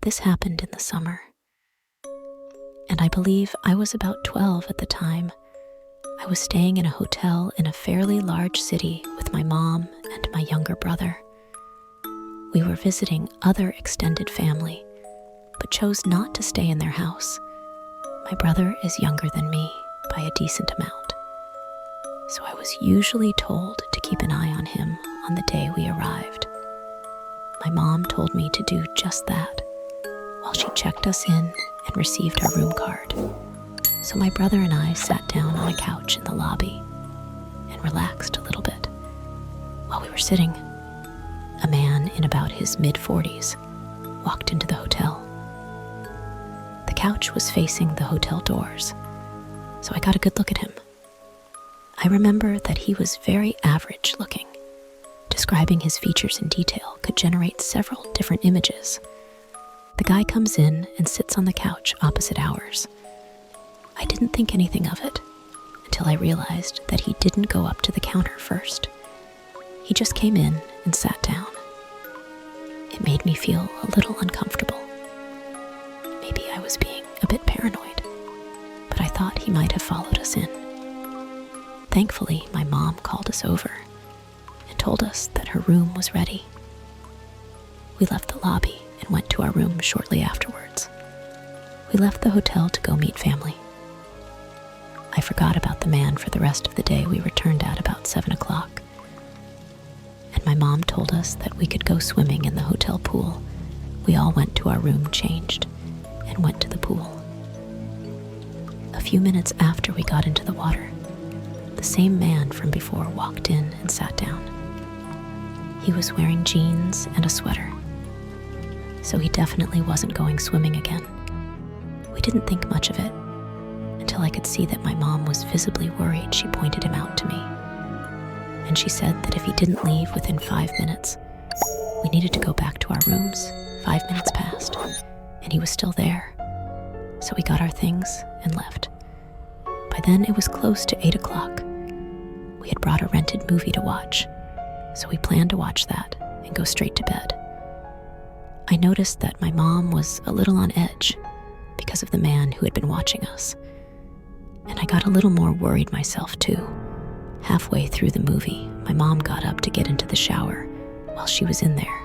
This happened in the summer, and I believe I was about 12 at the time. I was staying in a hotel in a fairly large city with my mom and my younger brother. We were visiting other extended family, but chose not to stay in their house. My brother is younger than me by a decent amount, so I was usually told to keep an eye on him on the day we arrived. My mom told me to do just that while she checked us in and received our room card. So my brother and I sat down on a couch in the lobby and relaxed a little bit. While we were sitting, a man in about his mid-40s walked into the hotel. The couch was facing the hotel doors, so I got a good look at him. I remember that he was very average looking. Describing his features in detail could generate several different images. The guy comes in and sits on the couch opposite ours. I didn't think anything of it until I realized that he didn't go up to the counter first. He just came in and sat down. It made me feel a little uncomfortable. Maybe I was being a bit paranoid, but I thought he might have followed us in. Thankfully, my mom called us over and told us that her room was ready. We left the lobby and went to our room shortly afterwards. We left the hotel to go meet family. I forgot about the man for the rest of the day. We returned at about 7 o'clock. And my mom told us that we could go swimming in the hotel pool. We all went to our room, changed, and went to the pool. A few minutes after we got into the water, the same man from before walked in and sat down. He was wearing jeans and a sweater, so he definitely wasn't going swimming again. We didn't think much of it until I could see that my mom was visibly worried. She pointed him out to me, and she said that if he didn't leave within 5 minutes, we needed to go back to our rooms. 5 minutes passed, and he was still there. So we got our things and left. By then, it was close to 8 o'clock. We had brought a rented movie to watch, so we planned to watch that and go straight to bed. I noticed that my mom was a little on edge because of the man who had been watching us, and I got a little more worried myself too. Halfway through the movie, my mom got up to get into the shower while she was in there.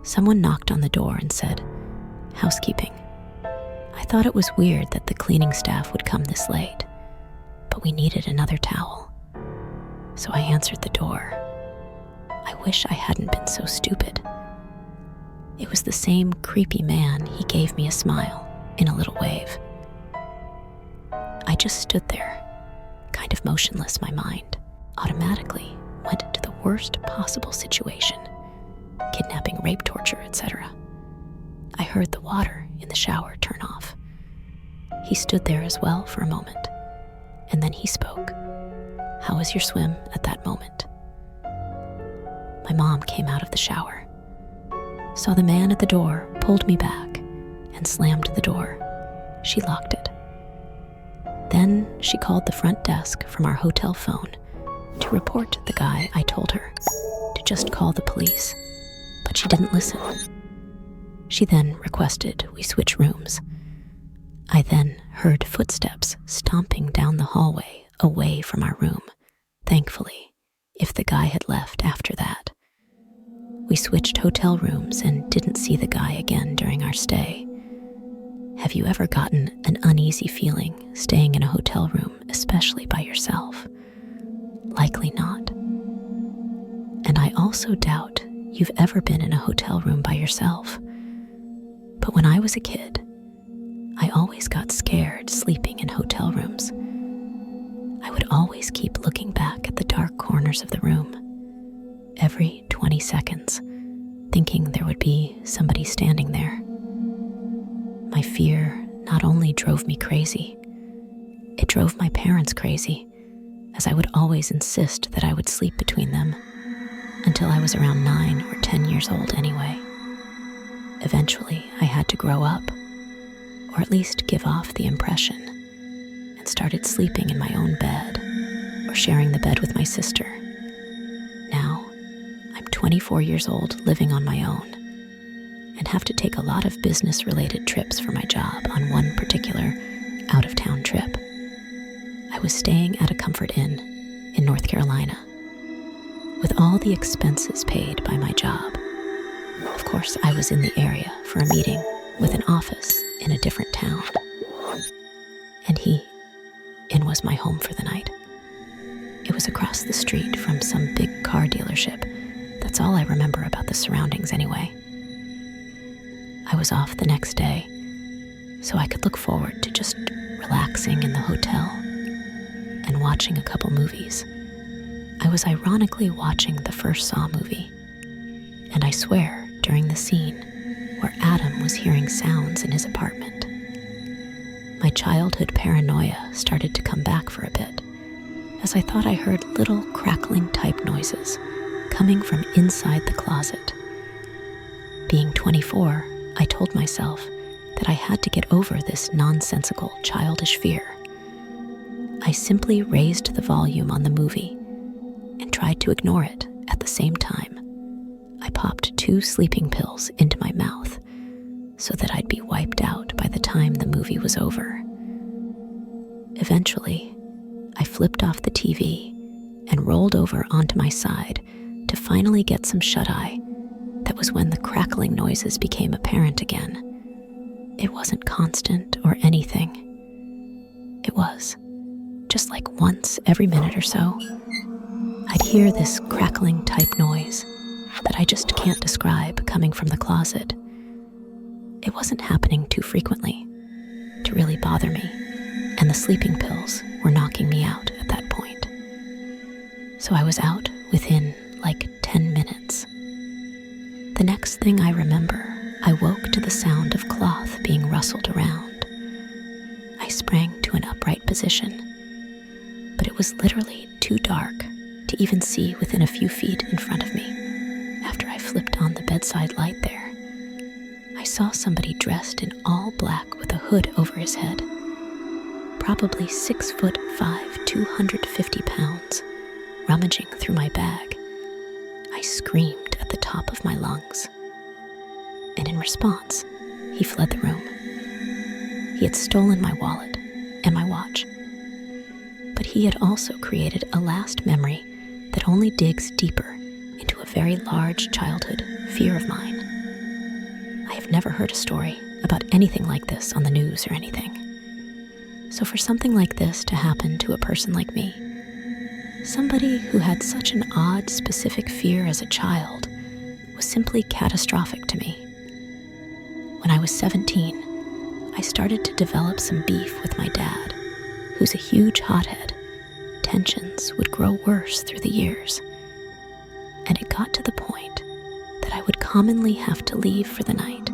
Someone knocked on the door and said, "Housekeeping." I thought it was weird that the cleaning staff would come this late, but we needed another towel. So I answered the door. I wish I hadn't been so stupid. It was the same creepy man. He gave me a smile in a little wave. I just stood there, kind of motionless. My mind automatically went to the worst possible situation: kidnapping, rape, torture, etc. I heard the water in the shower turn off. He stood there as well for a moment, and then he spoke. "How was your swim?" At that moment, my mom came out of the shower, saw the man at the door, pulled me back, and slammed the door. She locked it. Then she called the front desk from our hotel phone to report the guy. I told her to just call the police, but she didn't listen. She then requested we switch rooms. I then heard footsteps stomping down the hallway away from our room. Thankfully, if the guy had left after that, we switched hotel rooms and didn't see the guy again during our stay. Have you ever gotten an uneasy feeling staying in a hotel room, especially by yourself? Likely not. And I also doubt you've ever been in a hotel room by yourself. But when I was a kid, I always got scared sleeping in hotel rooms. I would always keep looking back at the dark corners of the room every 20 seconds, thinking there would be somebody standing there. My fear not only drove me crazy, it drove my parents crazy, as I would always insist that I would sleep between them until I was around 9 or 10 years old anyway. Eventually, I had to grow up, or at least give off the impression, and started sleeping in my own bed or sharing the bed with my sister. Now, I'm 24 years old, living on my own, and have to take a lot of business-related trips for my job on one particular out-of-town trip. I was staying at a Comfort Inn in North Carolina, with all the expenses paid by my job. Of course, I was in the area for a meeting with an office in a different town. And Inn was my home for the night. It was across the street from some big car dealership. That's all I remember about the surroundings anyway. I was off the next day, so I could look forward to just relaxing in the hotel and watching a couple movies. I was ironically watching the first Saw movie, and I swear during the scene where Adam was hearing sounds in his apartment, my childhood paranoia started to come back for a bit, as I thought I heard little crackling type noises coming from inside the closet. Being 24, I told myself that I had to get over this nonsensical, childish fear. I simply raised the volume on the movie and tried to ignore it at the same time. I popped 2 sleeping pills into my mouth so that I'd be wiped out by the time the movie was over. Eventually, I flipped off the TV and rolled over onto my side to finally get some shut-eye. That was when the crackling noises became apparent again. It wasn't constant or anything. It was just like once every minute or so, I'd hear this crackling type noise that I just can't describe coming from the closet. It wasn't happening too frequently to really bother me, and the sleeping pills were knocking me out at that point. So I was out within like 10 minutes. The next thing I remember, I woke to the sound of cloth being rustled around. I sprang to an upright position, but it was literally too dark to even see within a few feet in front of me. After I flipped on the bedside light there, I saw somebody dressed in all black with a hood over his head, probably 6'5", 250 pounds, rummaging through my bag. I screamed at the top of my lungs, and in response, he fled the room. He had stolen my wallet and my watch, but he had also created a last memory that only digs deeper into a very large childhood fear of mine. I have never heard a story about anything like this on the news or anything. So for something like this to happen to a person like me, somebody who had such an odd, specific fear as a child, was simply catastrophic to me. When I was 17, I started to develop some beef with my dad, who's a huge hothead. Tensions would grow worse through the years, and it got to the point that I would commonly have to leave for the night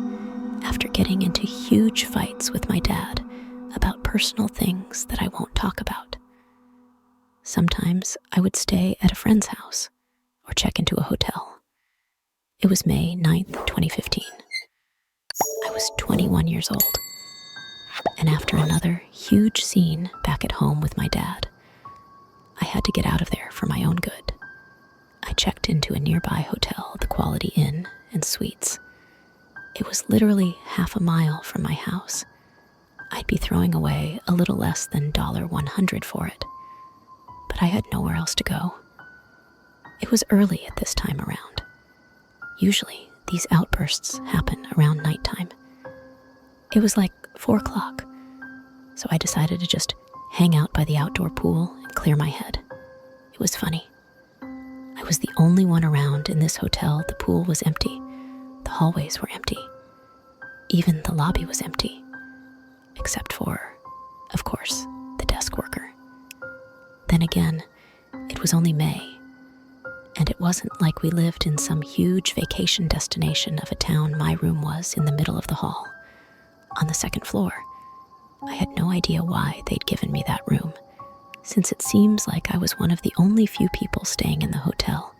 after getting into huge fights with my dad about personal things that I won't talk about. Sometimes I would stay at a friend's house or check into a hotel. It was May 9th, 2015. I was 21 years old, and after another huge scene back at home with my dad, I had to get out of there for my own good. I checked into a nearby hotel, the Quality Inn and Suites. It was literally half a mile from my house. I'd be throwing away a little less than $100 for it, but I had nowhere else to go. It was early at this time around. Usually, these outbursts happen around nighttime. It was like 4 o'clock, so I decided to just hang out by the outdoor pool and clear my head. It was funny. I was the only one around in this hotel. The pool was empty. The hallways were empty. Even the lobby was empty, except for, of course, the desk worker. Then again, it was only May, and it wasn't like we lived in some huge vacation destination of a town. My room was in the middle of the hall, on the 2nd floor. I had no idea why they'd given me that room, since it seems like I was one of the only few people staying in the hotel.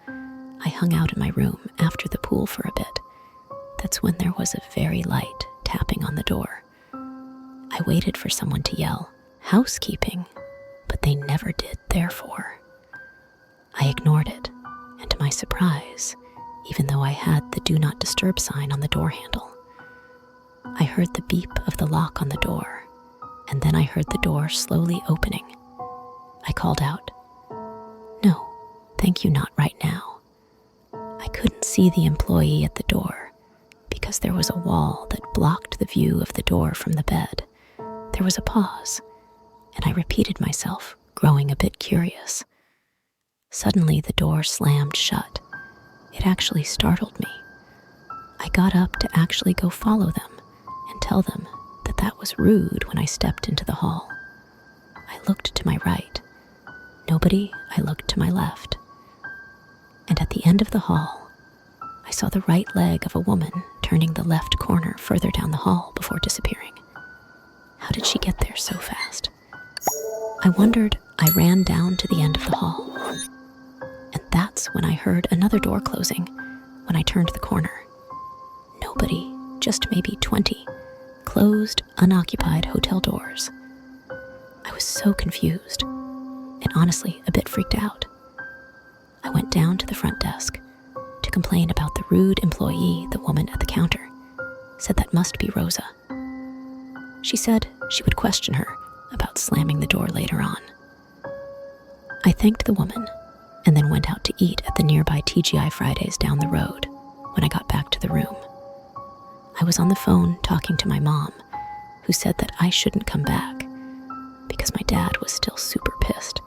I hung out in my room after the pool for a bit. That's when there was a very light tapping on the door. I waited for someone to yell, "Housekeeping," but they never did, therefore. I ignored it, and to my surprise, even though I had the "Do Not Disturb" sign on the door handle, heard the beep of the lock on the door, and then I heard the door slowly opening. I called out, "No, thank you, not right now." I couldn't see the employee at the door because there was a wall that blocked the view of the door from the bed. There was a pause, and I repeated myself, growing a bit curious. Suddenly, the door slammed shut. It actually startled me. I got up to actually go follow them and tell them that that was rude when I stepped into the hall. I looked to my right. Nobody. I looked to my left. And at the end of the hall, I saw the right leg of a woman turning the left corner further down the hall before disappearing. How did she get there so fast? I wondered. I ran down to the end of the hall. And that's when I heard another door closing when I turned the corner. Nobody, just maybe 20, closed, unoccupied hotel doors. I was so confused and honestly a bit freaked out. I went down to the front desk to complain about the rude employee. The woman at the counter said that must be Rosa. She said she would question her about slamming the door later on. I thanked the woman and then went out to eat at the nearby TGI Fridays down the road. When I got back to the room, I was on the phone talking to my mom, who said that I shouldn't come back because my dad was still super pissed.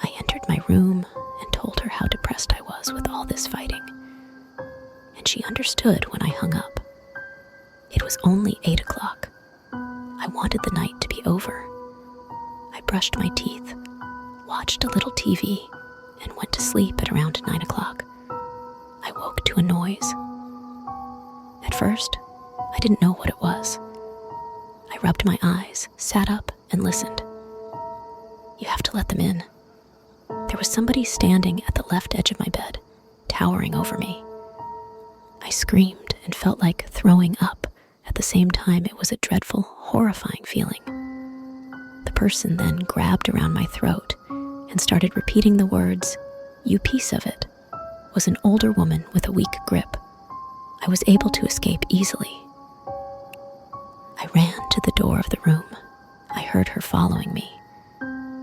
I entered my room and told her how depressed I was with all this fighting, and she understood when I hung up. It was only 8 o'clock. I wanted the night to be over. I brushed my teeth, watched a little TV, and went to sleep at around 9 o'clock. I woke to a noise. At first, I didn't know what it was. I rubbed my eyes, sat up, and listened. You have to let them in. There was somebody standing at the left edge of my bed, towering over me. I screamed and felt like throwing up. At the same time, it was a dreadful, horrifying feeling. The person then grabbed around my throat and started repeating the words, "You piece of it," was an older woman with a weak grip. I was able to escape easily. I ran to the door of the room. I heard her following me,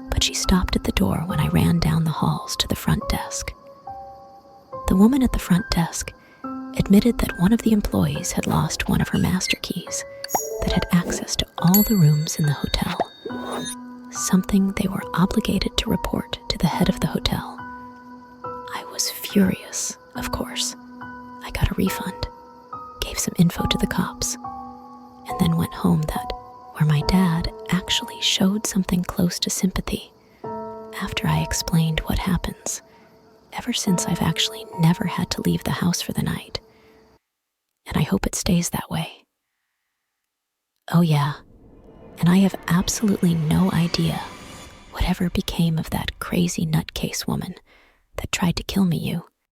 but she stopped at the door when I ran down the halls to the front desk. The woman at the front desk admitted that one of the employees had lost one of her master keys that had access to all the rooms in the hotel, something they were obligated to report to the head of the hotel. I was furious, of course. I got a refund, gave some info to the cops, and then went home where my dad actually showed something close to sympathy after I explained what happens. Ever since, I've actually never had to leave the house for the night, and I hope it stays that way. Oh yeah, and I have absolutely no idea whatever became of that crazy nutcase woman that tried to kill me. You